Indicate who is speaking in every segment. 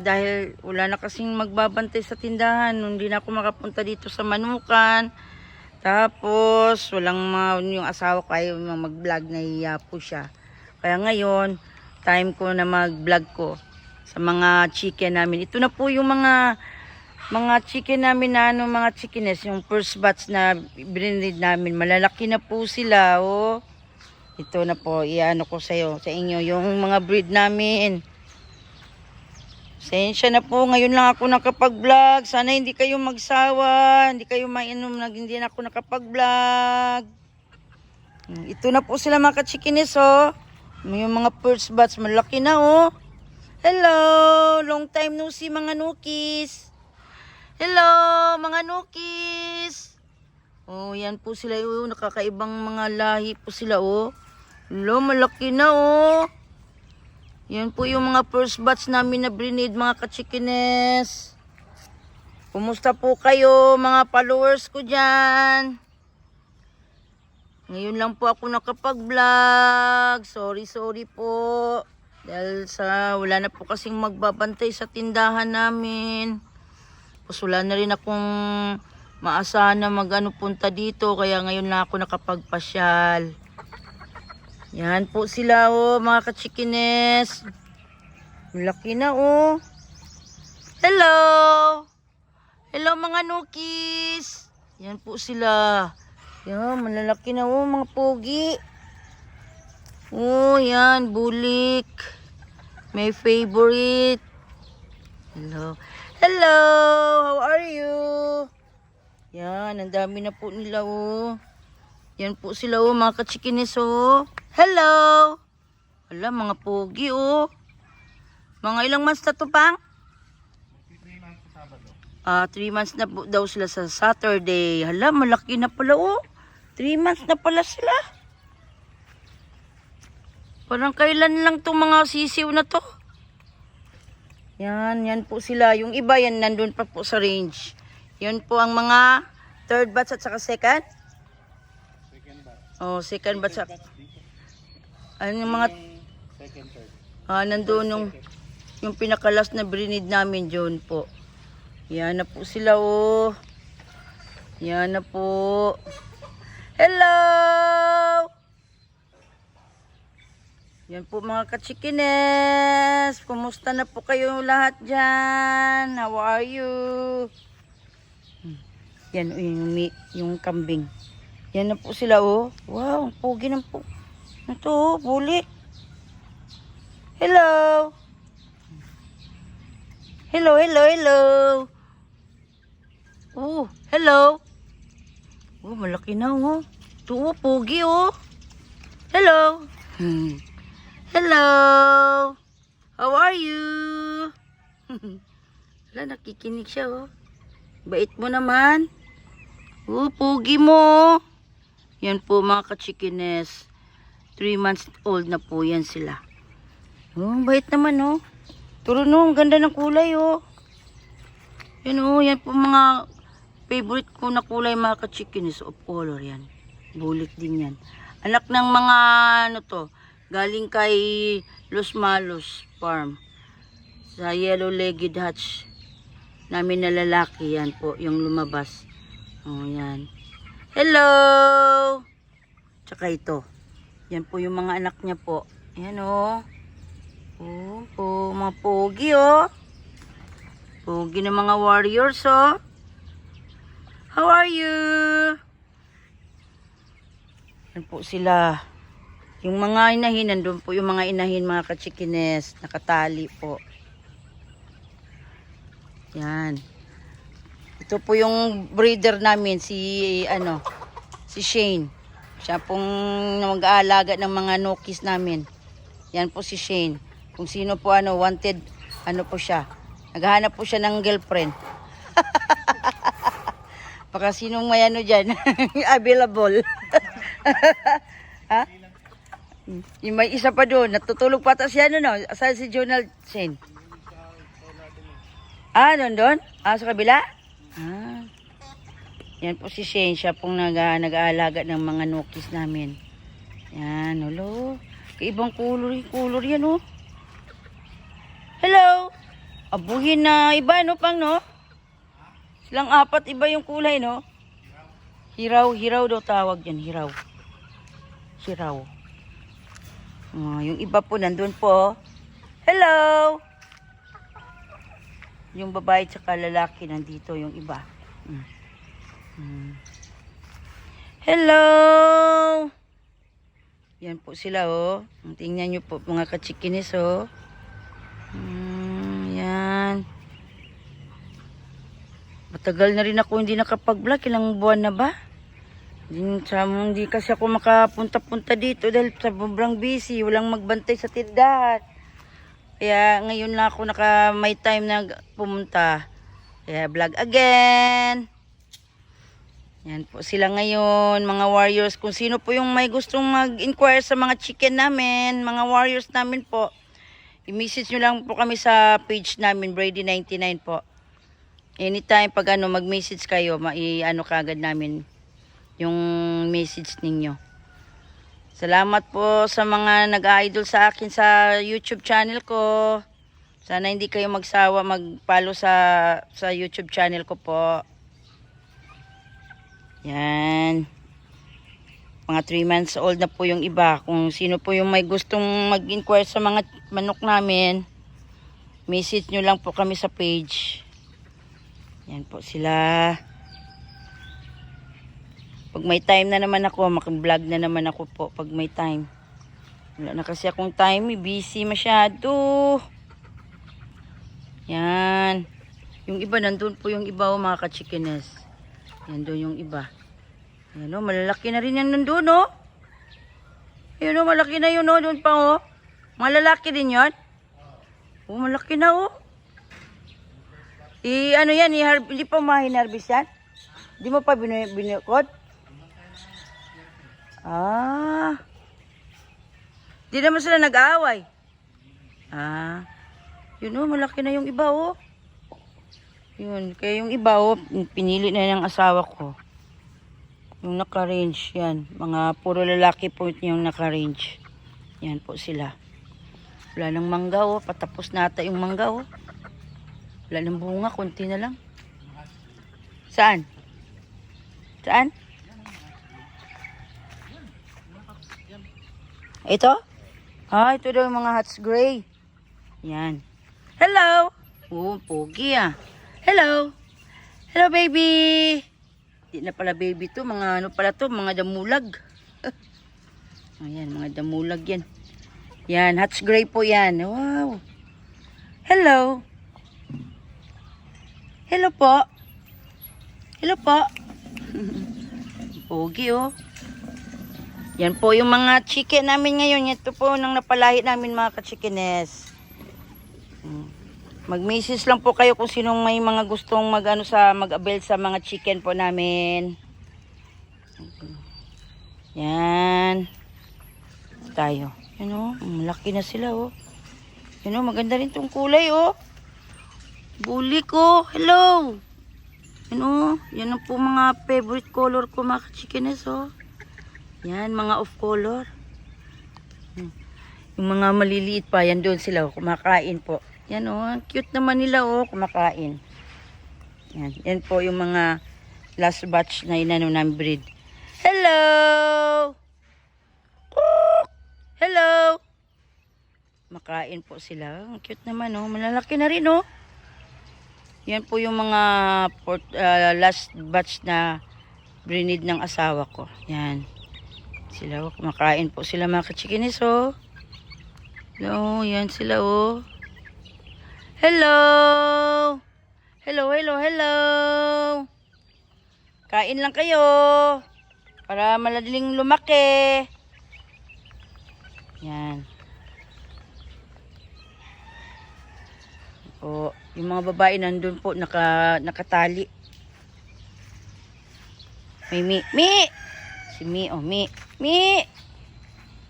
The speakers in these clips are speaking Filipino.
Speaker 1: dahil wala na kasing magbabantay sa tindahan, hindi na ako makapunta dito sa Manukan. Tapos walang yung asawa ko ayaw mag-vlog, nahiya po siya. Kaya ngayon, time ko na mag-vlog ko sa mga chicken namin. Ito na po yung mga chicken namin na mga chickens, yung first batch na binilid namin. Malalaki na po sila, oh. Ito na po, iano ko sa inyo, yung mga breed namin. Sensya na po, ngayon lang ako nakapag-vlog. Sana hindi kayo magsawa, hindi kayo mainom na hindi na ako nakapag-vlog. Ito na po sila mga ka-chickenes, oh. Yung mga first batch, malaki na, oh. Hello, long time no see mga nukis. Hello, mga nukis. Oh, yan po sila, oh. Nakakaibang mga lahi po sila, oh. Hello, malaki na, oh. Yan po yung mga first batch namin na breed, mga ka-chickenes. Kumusta po kayo, mga followers ko dyan? Ngayon lang po ako nakapag-vlog. Sorry po. Dahil wala na po kasing magbabantay sa tindahan namin. Tapos wala na rin akong maasahan na punta dito. Kaya ngayon lang ako nakapagpasyal. Yan po sila, oh, mga ka-chickenes. Malaki na, oh. Hello. Hello, mga nukis. Yan po sila. Yan, malalaki na, oh, mga pogi. Oh, yan, bulik. My favorite. Hello. Hello, how are you? Yan, ang dami na po nila, oh. Yan po sila, oh, mga ka-chickenes, oh. Hello! Wala, mga pogi, oh. Mga ilang months na to, pang?
Speaker 2: 3 months sa Sabado.
Speaker 1: 3 months na po daw sila sa Saturday. Hala, malaki na pala, oh. 3 months na pala sila. Parang kailan lang tong mga sisiw na to. Yan po sila. Yung iba, yan, nandun pa po sa range. Yan po ang mga third batch at saka second.
Speaker 2: Second batch.
Speaker 1: Oh, second batch. Ano yung mga...
Speaker 2: Second, third.
Speaker 1: Nandun yung pinakalas na breed namin dyan po. Yan na po sila, oh. Yan na po. Hello! Yan po mga ka-chickenes. Kumusta na po kayo lahat dyan? How are you? Yan, yung kambing. Yan na po sila, oh. Wow, ang pogi ng po. Ito, bulik. Hello. Hello. Oh, hello. Oh, malaki na, oh. Ito, oh, pogi, oh. Hello. Hello. How are you? Wala, nakikinig siya, oh. Bait mo naman. Oh, pogi mo. Yan po, mga ka-chickenes. 3 months old na po yan sila. Oh, bait naman, oh. Turo, no, ang ganda ng kulay, oh. Yan, oh, yan po mga favorite ko na kulay, mga ka-chickenes of color yan. Bulik din yan. Anak ng mga, galing kay Los Malos Farm. Sa yellow-legged hatch namin na lalaki, yan po, yung lumabas. Oh, yan. Hello! Tsaka ito. Yan po yung mga anak niya po. Yan, oh. Oh, po, mga pogi, oh. Pogi ng mga warriors, oh. How are you? Yan po sila. Yung mga inahin, nandun po yung mga inahin, mga ka-chickenes. Nakatali po. Yan. Ito po yung breeder namin, si Shane. Siya pong mag-aalaga ng mga nukis namin. Yan po si Shane. Kung sino po wanted, po siya. Naghahanap po siya ng girlfriend. Baka sinong may dyan, available. Ha? Yung may isa pa doon, natutulog pa siya, Saan si Jonald Shane? Doon? Sa kabila? Yan po si Shane, siya pong nag-aalaga ng mga nukis namin. Yan, hello. Kaibang color yan, oh. Hello. Abuhin na iba, no, pang, no? Silang apat, iba yung kulay, no? Hiraw, hiraw daw tawag yan, hiraw. Hiraw. Yung iba po, nandun po. Hello! Yung babae tsaka lalaki, nandito yung iba. Hello! Yan po sila, oh. Tingnan nyo po, mga kachikinis, oh. Yan. Matagal na rin ako hindi nakapag-vlog. Ilang buwan na ba? Hindi kasi ako makapunta-punta dito dahil sobrang busy. Walang magbantay sa tindahan. Kaya ngayon lang ako may time na pumunta. Kaya vlog again. Yan po sila ngayon, mga warriors. Kung sino po yung may gustong mag-inquire sa mga chicken namin, mga warriors namin po, i-message nyo lang po kami sa page namin, Brady99 po. Anytime pag mag-message kayo, kagad namin yung message ninyo. Salamat po sa mga nag-idol sa akin sa YouTube channel ko. Sana hindi kayo magsawa mag-follow sa YouTube channel ko po. Yan. Mga 3 months old na po yung iba. Kung sino po yung may gustong mag-inquire sa mga manok namin, message nyo lang po kami sa page. Yan po sila. Pag may time na naman ako, mag-vlog na naman ako po pag may time. Wala na kasi akong time, busy masyado. Yan. Yung iba, nandun po yung iba, mga ka-chickines. Yan doon yung iba. Yan o, malalaki na rin yan nandun o. Yan o, malaki na yun o, doon pa o. Malalaki din yan. O, malaki na o. Hindi pa mahinarbis yan? Hindi mo pa binukod? Di naman sila nag-aaway. Yun o, malaki na yung iba o. Yun, kaya yung iba o, pinili na ng asawa ko. Yung naka-range, yan. Mga puro lalaki po yung naka-range. Yan po sila. Wala ng mangga o, patapos nata yung mangga o. Wala ng bunga, konti na lang. Saan? Saan? Ito? Ito daw yung mga Hats Gray. Yan. Hello! Pogi Hello! Hello, baby! Di na pala baby to. Mga pala to? Mga damulag. Ayan, mga damulag yan. Yan, Hats Gray po yan. Wow! Hello! Hello po! Hello po! Pogi oh. Yan po yung mga chicken namin ngayon. Ito po nang napalahi namin, mga ka-chickines. Mag-message lang po kayo kung sinong may mga gustong mag-avail sa mga chicken po namin. Yan. Tayo. Yan o. Malaki na sila o. Yan o. Maganda rin tong kulay o. Bulik o. Hello. Yan o. Yan ang po mga favorite color ko, mga chickens o. Yan. Mga off color. Yung mga maliliit pa. Yan doon sila o. Kumakain po. Yan o, cute naman nila o, kumakain. Yan, yan po yung mga last batch na ng breed. Hello! Hello! Makain po sila. Ang cute naman o, malalaki na rin o. Yan po yung mga last batch na breed ng asawa ko. Yan. Sila o, kumakain po sila, mga kachikinis o. Hello, yan sila o. Hello! Hello, hello, hello! Kain lang kayo para maladaling lumaki. Yan. O, yung mga babae nandun po nakatali. May Mi! Si Mi, oh, Mi!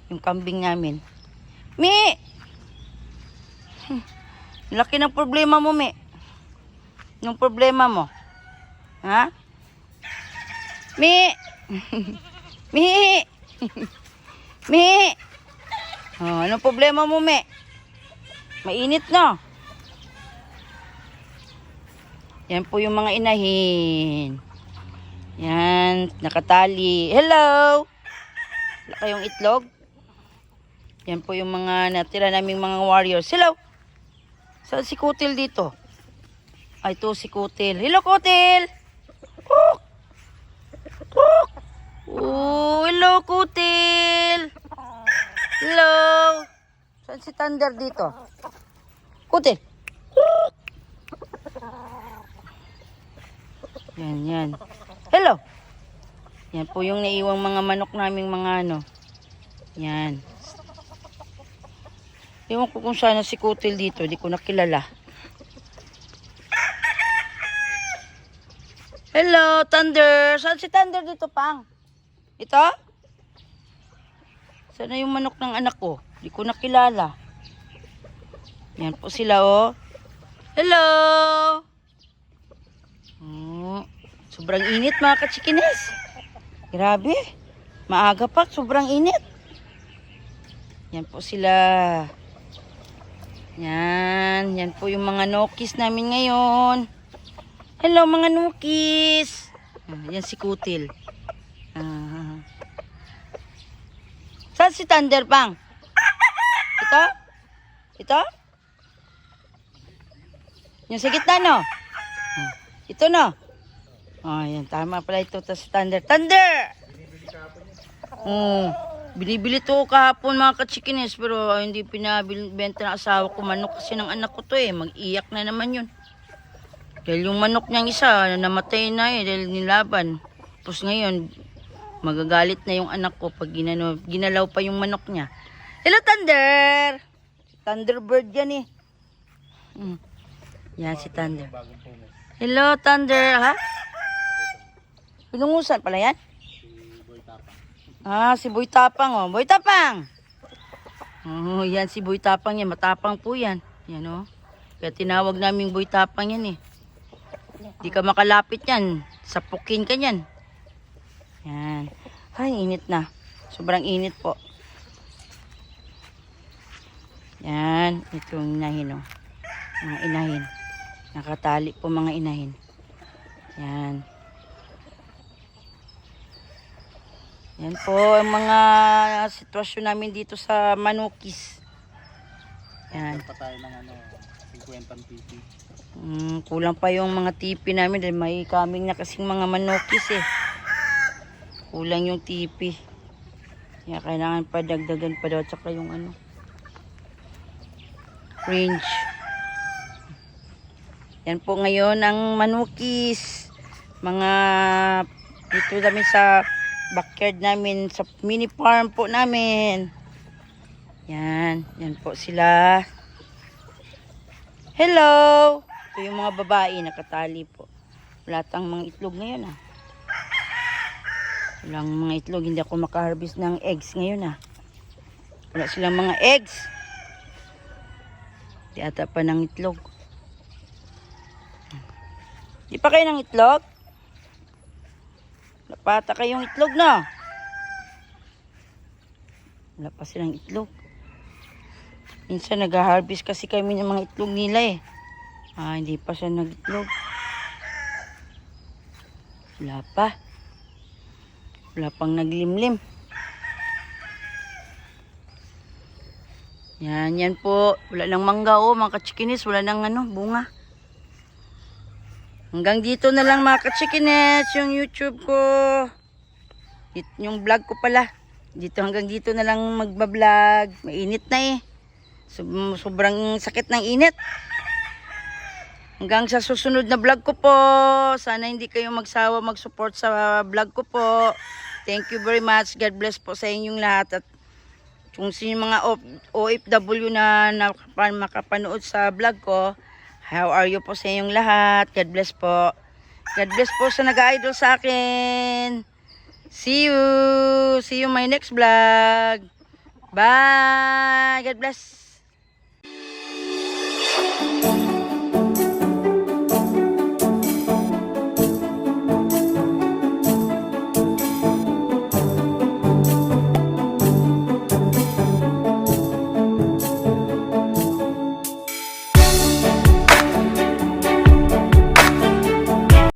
Speaker 1: Yung kambing namin. Mi! Laki ng problema mo, Mi. Yung problema mo. Ha? Mi! Mi! Mi! Oh, anong problema mo, Mi? Mainit, no? Yan po yung mga inahin. Yan, nakatali. Hello! Wala kayong itlog? Yan po yung mga natira naming mga warriors. Hello! Saan si Kutil dito? Ay, ito si Kutil. Hello, Kutil! Cook! Cook! Oh, hello, Kutil! Hello! Saan si Thunder dito? Kutil! Cook! Yan, yan. Hello! Yan po yung naiwang mga manok naming mga ano. Yan. Ewan ko kung sana si Kutil dito. Di ko nakilala. Hello, Thunder. Saan si Thunder dito, Pang? Ito? Sana yung manok ng anak ko? Di ko nakilala. Yan po sila, oh. Hello! Sobrang init, mga kachikines. Grabe. Maaga pa, sobrang init. Yan po sila. Yan. Yan po yung mga nokis namin ngayon. Hello, mga nokis. Yan si Kutil. Saan si Thunder, Pang? Ito? Ito? Yung sa gitna, no? Ito, no? Oh, yan. Tama pala ito. Si Thunder. Thunder! Binibili to kahapon, mga kachikines. Pero hindi pinabenta ng asawa ko manok kasi ng anak ko to eh. Mag-iyak na naman yun. Dahil yung manok niyang isa, namatay na eh. Dahil nilaban. Tapos ngayon, magagalit na yung anak ko pag ginalaw pa yung manok niya. Hello, Thunder! Thunderbird yan eh. Yan si Thunder. Hello, Thunder. Ha? Pinungusan pala yan?
Speaker 2: Si Boy Tapang.
Speaker 1: Ah, si Boy Tapang, oh. Boy Tapang! Oh, yan si Boy Tapang yan. Matapang po yan. Yan, oh. Kaya tinawag naming Boy Tapang yan eh. Di ka makalapit yan. Sapukin ka yan. Yan. Ay, init na. Sobrang init po. Yan. Ito yung inahin, oh. Mga inahin. Nakatali po mga inahin. Yan. Yan po ang mga sitwasyon namin dito sa manukis. Yan.
Speaker 2: Pa tayo ng 50 PP.
Speaker 1: Kulang pa yung mga tipi namin dahil may kaming na kasing mga manukis eh. Kulang yung tipi. Kaya kailangan pa dagdagan pa daw at saka yung range. Yan po ngayon ang manukis. Mga dito kami sa backyard namin, sa mini farm po namin. Yan. Yan po sila. Hello! Ito yung mga babae nakatali po. Wala tang mga itlog ngayon ah. Walang mga itlog. Hindi ako makaharvest ng eggs ngayon ah. Wala silang mga eggs. Di ata pa ng itlog. Di pa kayo ng itlog? Napata kayong itlog na. Wala pa silang itlog. Minsan nag-harvest kasi kami ng mga itlog nila eh. Hindi pa siya nag-itlog. Wala pa. Wala pang naglimlim. Yan po. Wala nang mangga oh, mga kachikinis. Wala nang bunga. Hanggang dito na lang mga kachikinis, yung YouTube ko. Yung vlog ko pala. Hanggang dito na lang magbablog. Mainit na eh. Sobrang sakit ng init. Hanggang sa susunod na vlog ko po. Sana hindi kayo magsawa mag-support sa vlog ko po. Thank you very much. God bless po sa inyong lahat. At kung sino mga OFW na makapanood sa vlog ko, how are you po sa inyong lahat? God bless po. God bless po sa nag-idol sa akin. See you. See you my next vlog. Bye. God bless.